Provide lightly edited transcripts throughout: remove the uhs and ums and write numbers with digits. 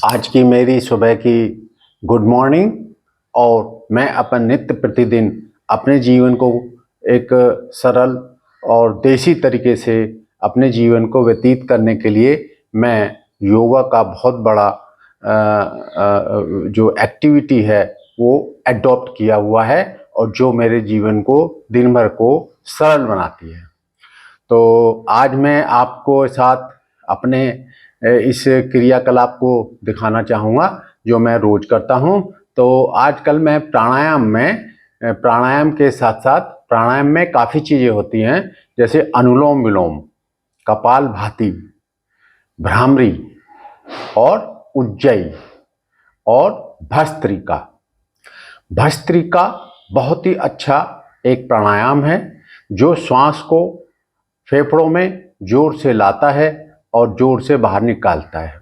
आज की मेरी सुबह की गुड मॉर्निंग। और मैं अपन नित्य प्रतिदिन अपने जीवन को एक सरल और देसी तरीके से अपने जीवन को व्यतीत करने के लिए मैं योगा का बहुत बड़ा जो एक्टिविटी है वो एडॉप्ट किया हुआ है और जो मेरे जीवन को दिन भर को सरल बनाती है। तो आज मैं आपको साथ अपने इस क्रियाकलाप को दिखाना चाहूँगा जो मैं रोज करता हूँ। तो आजकल मैं प्राणायाम के साथ साथ प्राणायाम में काफ़ी चीज़ें होती हैं, जैसे अनुलोम विलोम, कपालभाति, भ्रामरी और उज्जयी और भस्त्रिका। भस्त्रिका बहुत ही अच्छा एक प्राणायाम है जो श्वास को फेफड़ों में जोर से लाता है और जोर से बाहर निकालता है,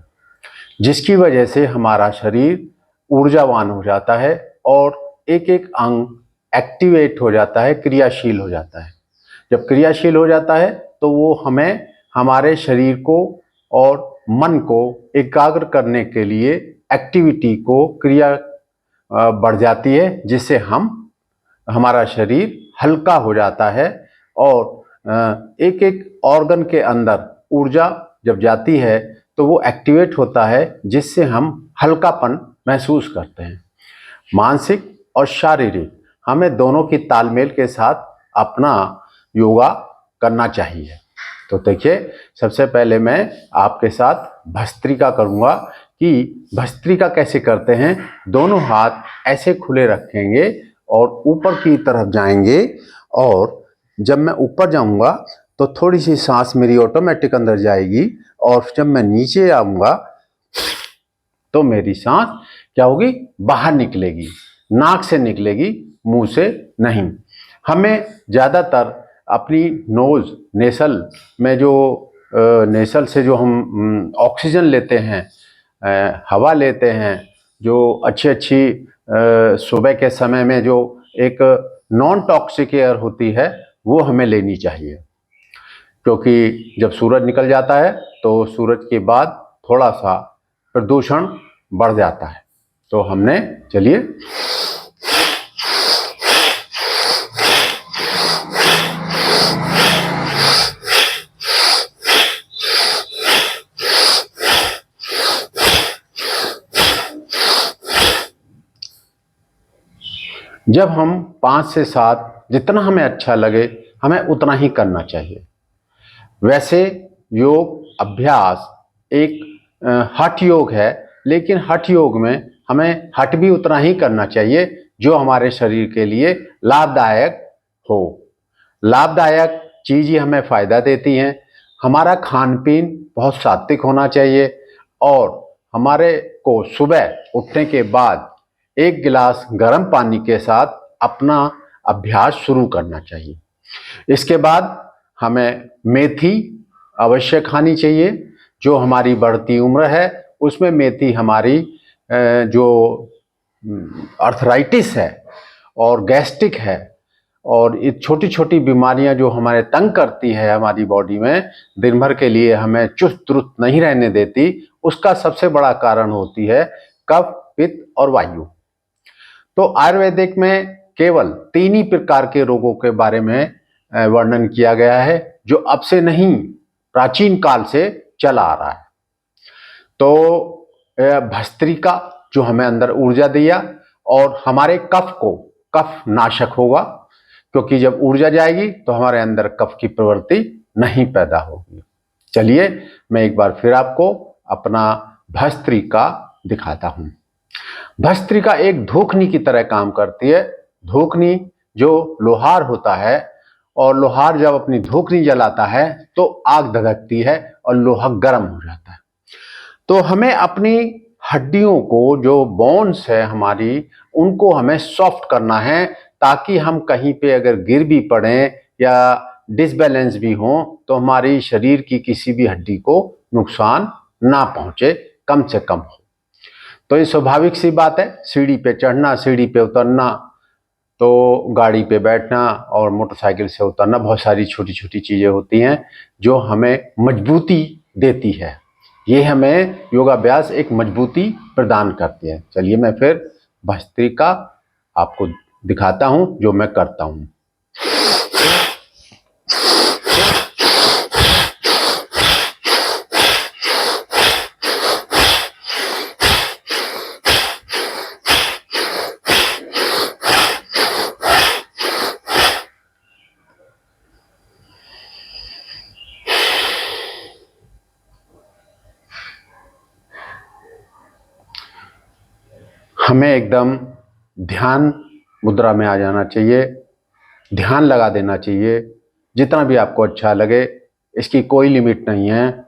जिसकी वजह से हमारा शरीर ऊर्जावान हो जाता है और एक एक अंग एक्टिवेट हो जाता है, क्रियाशील हो जाता है। जब क्रियाशील हो जाता है तो वो हमें हमारे शरीर को और मन को एकाग्र करने के लिए एक्टिविटी को क्रिया बढ़ जाती है, जिससे हमारा शरीर हल्का हो जाता है और एक एक ऑर्गन के अंदर ऊर्जा जब जाती है तो वो एक्टिवेट होता है, जिससे हम हल्कापन महसूस करते हैं। मानसिक और शारीरिक हमें दोनों की तालमेल के साथ अपना योगा करना चाहिए। तो देखिए, सबसे पहले मैं आपके साथ भस्त्रिका करूँगा कि भस्त्रिका कैसे करते हैं। दोनों हाथ ऐसे खुले रखेंगे और ऊपर की तरफ जाएंगे, और जब मैं ऊपर जाऊंगा तो थोड़ी सी सांस मेरी ऑटोमेटिक अंदर जाएगी, और जब मैं नीचे आऊंगा तो मेरी सांस क्या होगी, बाहर निकलेगी, नाक से निकलेगी, मुंह से नहीं। हमें ज़्यादातर अपनी नोज नेसल में जो नेसल से जो हम ऑक्सीजन लेते हैं, हवा लेते हैं, जो अच्छी सुबह के समय में जो एक नॉन टॉक्सिक एयर होती है वो हमें लेनी चाहिए, क्योंकि जब सूरज निकल जाता है तो सूरज के बाद थोड़ा सा प्रदूषण बढ़ जाता है। तो हमने चलिए जब हम 5 से 7 जितना हमें अच्छा लगे हमें उतना ही करना चाहिए। वैसे योग अभ्यास एक हठ योग है, लेकिन हठ योग में हमें हठ भी उतना ही करना चाहिए जो हमारे शरीर के लिए लाभदायक हो। लाभदायक चीज़ ही हमें फ़ायदा देती हैं। हमारा खान पीन बहुत सात्विक होना चाहिए और हमारे को सुबह उठने के बाद 1 गिलास गर्म पानी के साथ अपना अभ्यास शुरू करना चाहिए। इसके बाद हमें मेथी अवश्य खानी चाहिए। जो हमारी बढ़ती उम्र है उसमें मेथी हमारी जो अर्थराइटिस है और गैस्ट्रिक है और ये छोटी छोटी बीमारियां जो हमारे तंग करती है हमारी बॉडी में, दिन भर के लिए हमें चुस्त दुरुस्त नहीं रहने देती, उसका सबसे बड़ा कारण होती है कफ, पित्त और वायु। तो आयुर्वेदिक में केवल 3 ही प्रकार के रोगों के बारे में वर्णन किया गया है, जो अब से नहीं प्राचीन काल से चला आ रहा है। तो भस्त्रिका जो हमें अंदर ऊर्जा दिया और हमारे कफ नाशक होगा, क्योंकि जब ऊर्जा जाएगी तो हमारे अंदर कफ की प्रवृत्ति नहीं पैदा होगी। चलिए मैं एक बार फिर आपको अपना भस्त्रिका दिखाता हूँ। भस्त्रिका एक धूकनी की तरह काम करती है। धूकनी जो लोहार होता है, और लोहार जब अपनी धूकनी जलाता है तो आग धधकती है और लोहा गर्म हो जाता है। तो हमें अपनी हड्डियों को, जो बोन्स है हमारी, उनको हमें सॉफ्ट करना है, ताकि हम कहीं पे अगर गिर भी पड़ें या डिसबैलेंस भी हों तो हमारी शरीर की किसी भी हड्डी को नुकसान ना पहुंचे, कम से कम हो। तो ये स्वाभाविक सी बात है, सीढ़ी पे चढ़ना, सीढ़ी पे उतरना, तो गाड़ी पे बैठना और मोटरसाइकिल से उतरना, बहुत सारी छोटी छोटी चीज़ें होती हैं जो हमें मजबूती देती है। ये हमें योगाभ्यास एक मजबूती प्रदान करती है। चलिए मैं फिर भस्त्रिका आपको दिखाता हूं जो मैं करता हूं। हमें एकदम ध्यान मुद्रा में आ जाना चाहिए, ध्यान लगा देना चाहिए, जितना भी आपको अच्छा लगे, इसकी कोई लिमिट नहीं है।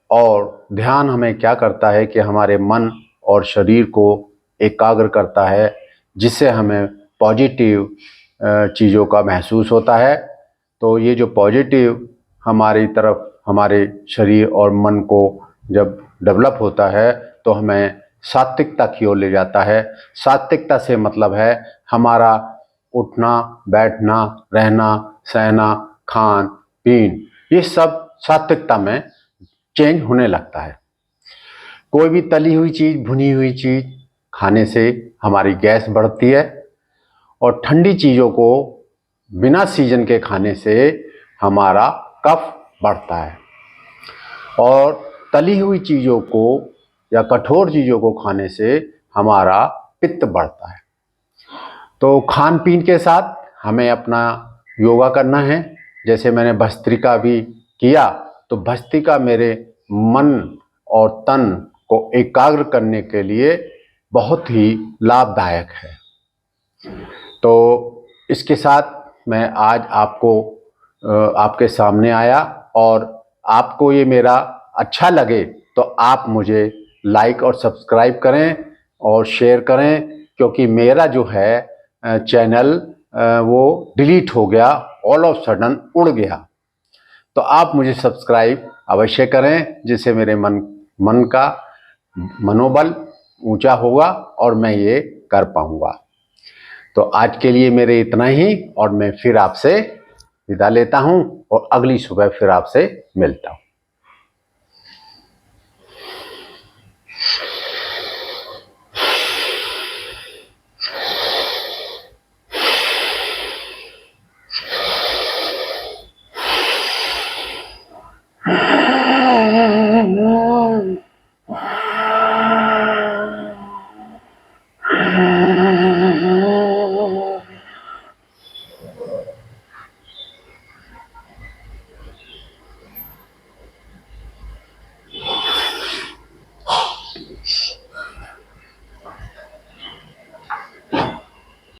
और ध्यान हमें क्या करता है कि हमारे मन और शरीर को एकाग्र करता है, जिससे हमें पॉजिटिव चीज़ों का महसूस होता है। तो ये जो पॉजिटिव हमारी तरफ हमारे शरीर और मन को जब डेवलप होता है तो हमें सात्विकता की ओर ले जाता है। सात्विकता से मतलब है हमारा उठना, बैठना, रहना, सहना, खान पीन, ये सब सात्विकता में चेंज होने लगता है। कोई भी तली हुई चीज़, भुनी हुई चीज़ खाने से हमारी गैस बढ़ती है, और ठंडी चीज़ों को बिना सीजन के खाने से हमारा कफ बढ़ता है। और तली हुई चीज़ों को या कठोर चीज़ों को खाने से हमारा पित्त बढ़ता है। तो खान पीन के साथ हमें अपना योगा करना है। जैसे मैंने भस्त्रिका भी किया, तो भस्त्रिका मेरे मन और तन को एकाग्र करने के लिए बहुत ही लाभदायक है। तो इसके साथ मैं आज आपके सामने आया, और आपको ये मेरा अच्छा लगे तो आप मुझे लाइक और सब्सक्राइब करें और शेयर करें, क्योंकि मेरा जो है चैनल वो डिलीट हो गया, ऑल ऑफ सडन उड़ गया। तो आप मुझे सब्सक्राइब अवश्य करें, जिससे मेरे मन का मनोबल ऊंचा होगा और मैं ये कर पाऊंगा। तो आज के लिए मेरे इतना ही, और मैं फिर आपसे विदा लेता हूं और अगली सुबह फिर आपसे मिलता हूं।